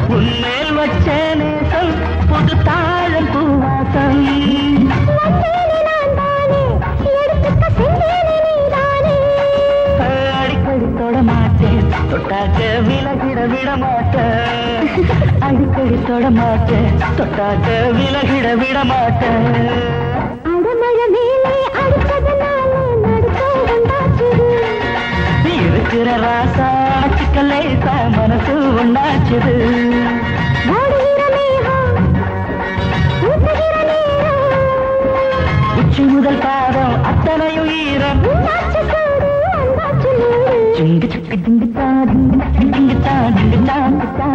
உன்மேல் வச்ச நேசம் புது தாழம் பூவாசம் அடிக்கடி தொட மாட்டேன் தொட்டாக்க விலகிட விட மாட்டேன் அடிக்கடி தொட மாட்டேன் தொட்டாக்க விலகிட விட மாட்டேன் இருக்கிற ராசா சிக்கலேசா மனசு ஒண்ணாச்சுது உச்சி முதல் பாதம் அத்தனையும் ஈரம் சிங்கு சிக்கு திங்குத்தா திங்குத்தா திங்குத்தா திங்குத்தா